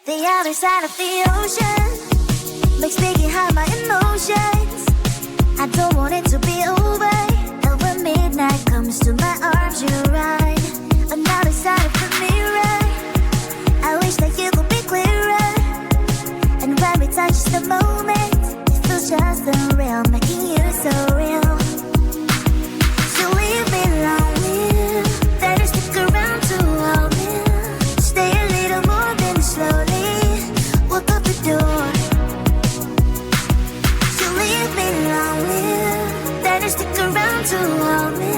The other side of the ocean makes me get high my emotions. I don't want it to be over. And when midnight comes to my arms, you ride. Another side of the mirror, I wish that you could be clearer. And when we touch just the moment, it feels just unreal, making you so real. So leave me lonely, better stick around to hold me. Stay a little more than slowly walk up the door. So leave me lonely, better stick around to hold me.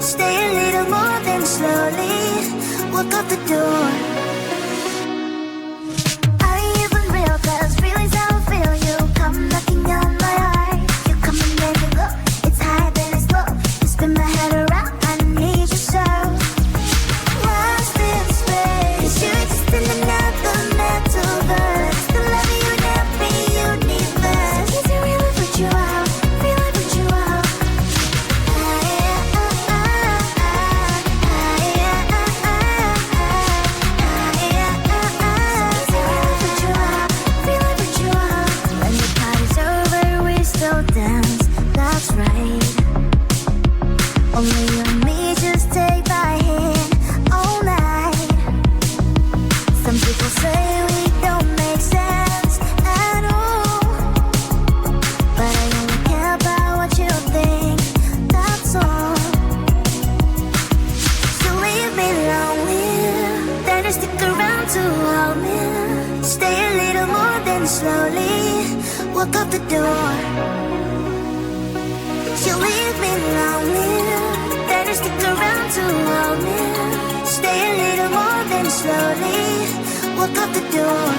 Stay a little more than slowly walk up the door. Are you even real? 'Cause feelings how I feel. You come knocking on my heart. You come and make me go. It's high then it's low. You spin my head around. I need you so. Lost in space. You exist in another metaverse. The love you never universe. Is it real? I put you out. Feel I put you out. When the party's over, we still dance. That's right. Only you and me, just take my hand all night. Some people say we don't make sense at all, but I only care about what you think, that's all. So leave me lonely, better stick around to hold me. Stay a little more than slowly walk up the door. You leave me lonely, better stick around to hold me. Stay a little more than slowly walk up the door.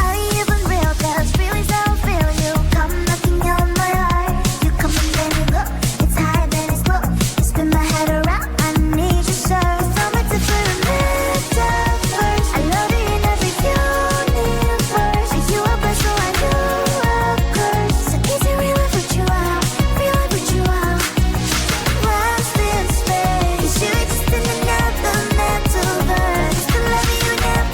Are you even real? 'Cause feelings how I feel. You come knocking on my heart. You come and then you go. It's high then it's low. You spin my head around. I need you so. From a different metaverse. I love you in every universe. Are you a blessing? So I know a curse. So is it real? I put you out. Feel I put you out. Lost in space. You exist in another metaverse. The love you never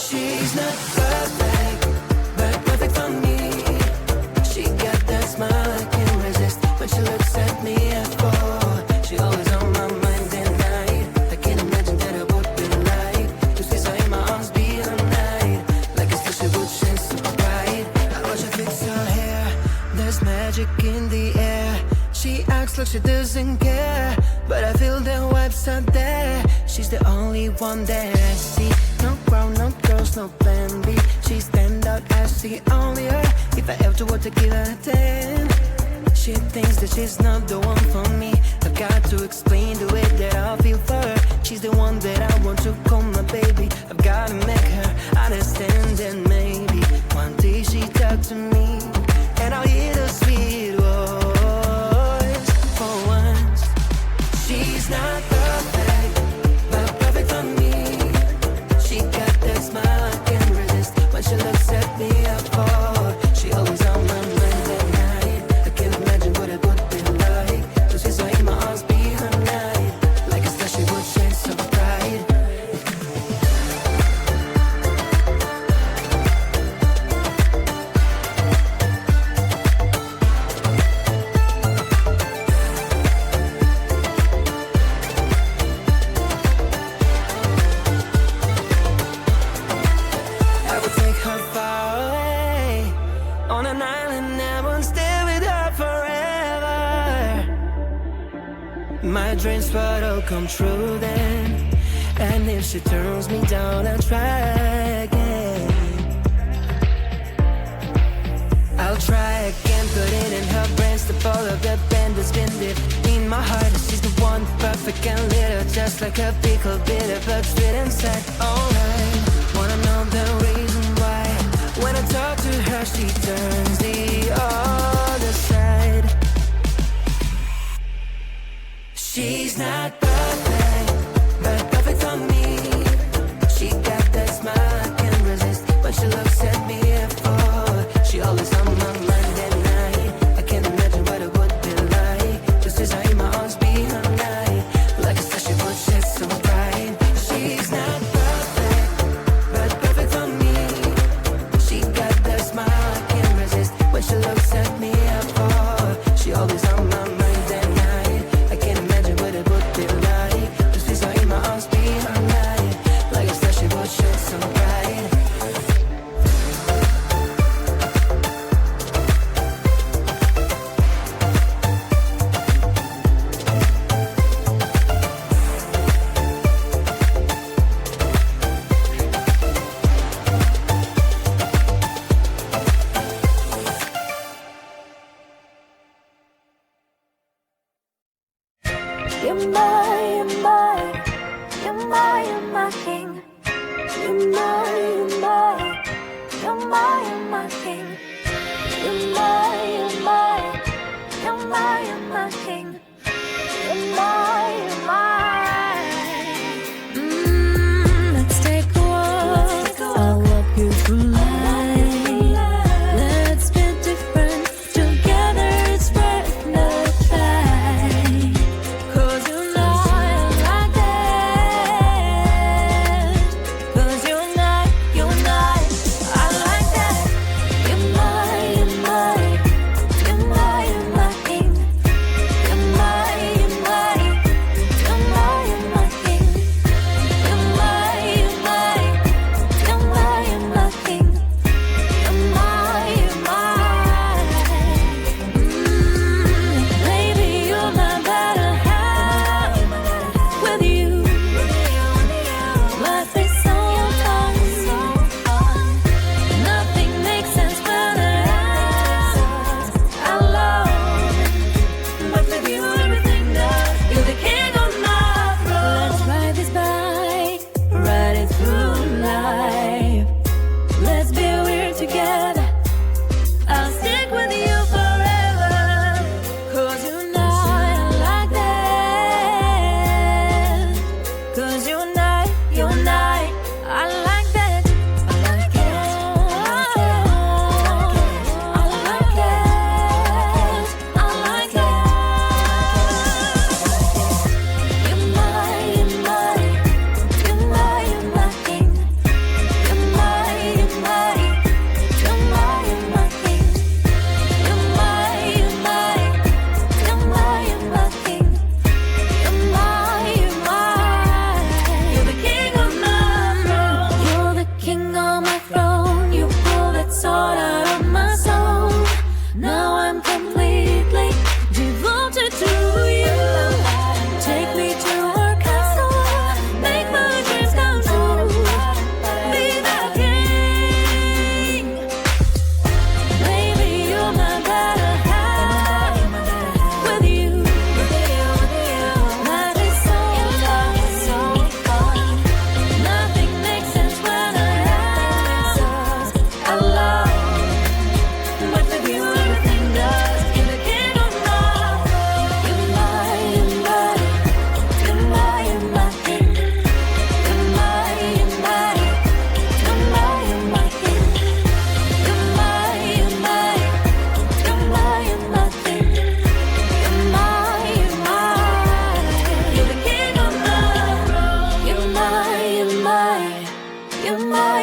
She's not perfect, but perfect for me. She got that smile I can't resist when she looks at me at four. She always on my mind at night. I can't imagine that I would be like to squeeze her in my arms, be all night. Like a special would shine so bright. I watch her fix her hair. There's magic in the air. She acts like she doesn't care, but I feel the vibes out there. She's the only one that I see. No crown, no girls, no plan B. She stand out as the only her. If I ever were to give her a 10, she thinks that she's not the one for me. I've got to explain the way that I feel for her. She's the one that I want to call my baby. I've got to make her understand, and maybe one day she talk to me and I'll hear the sweet voice for once. She's not perfect, but perfect for me. She got that smile I can't resist when she looks at me up for. She always on my mind at night. I can't imagine what it would be like to see her in my arms, be her night. Like a star she would shine so bright. I would take her far away on an island. I won't stay with her forever. My dreams would all come true then. And if she turns me down, I'll try again. I'll try again, put it in her brain. Step all of the band that's been deep in my heart. She's the one, perfect and little, just like a pickle, bitter but sweet inside. Alright, wanna know the reason why? When I talk to her, she turns the other side. She's not perfect, but perfect for me. She got that smile I can't resist when she looks at me at four. She always on my mind at night. I can't imagine what it would be like just as I in my arms, be her night. Like a star she would shine so bright. She's not perfect,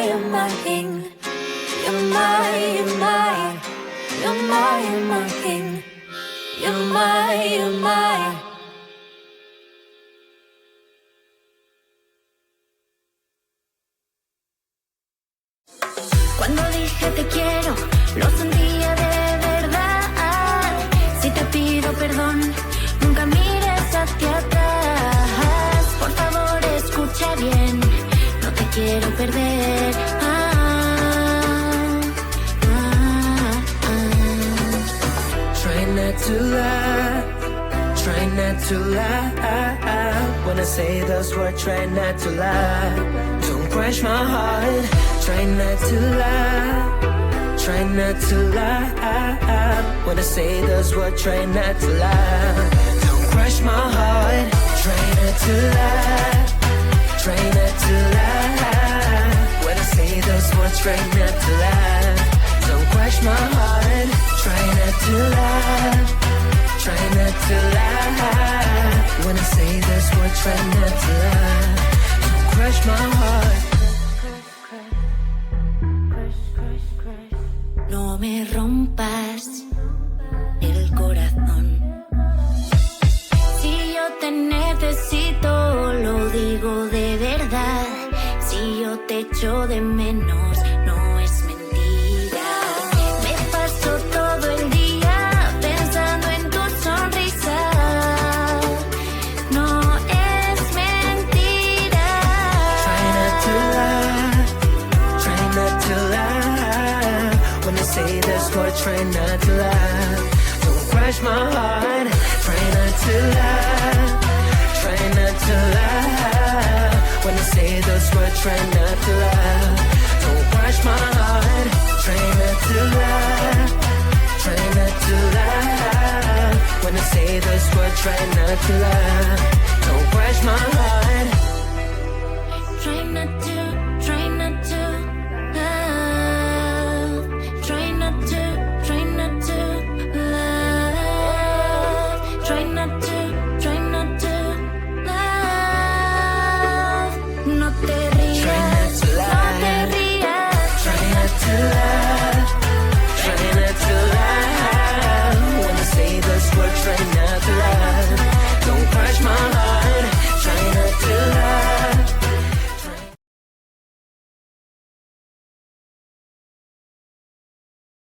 you're my king. You're my, you're my, you're my, you're my king. You're my, you're my. Cuando dije te quiero, lo sentía de verdad. Si te pido perdón, nunca mires hacia atrás. Por favor, escucha bien, no te quiero perder. Try not to lie, try not to lie. When I say those words, try not to lie. Don't crush my heart. Try not to lie, try not to lie. When I say those words, try not to lie. Don't crush my heart. Try not to lie, try not to lie. When I say those words, try not to lie. Don't crush my heart. Try not to lie, try not to lie. When I say those words, try not to lie. Don't crush my heart. No me rompas el corazón. Si yo te necesito, lo digo de verdad. Si yo te echo de menos, no es mentira. Me paso todo el día pensando en tu sonrisa. No es mentira. Try not to lie, try not to lie. When I say this word, try not to lie. Don't crush my heart. Try not to lie, try not to lie. When I say those words, try not to lie. Don't crush my heart. Try not to lie, try not to lie. When I say those words, try not to lie. Don't crush my heart. Try not to, try not to love. Try not to love. Try not to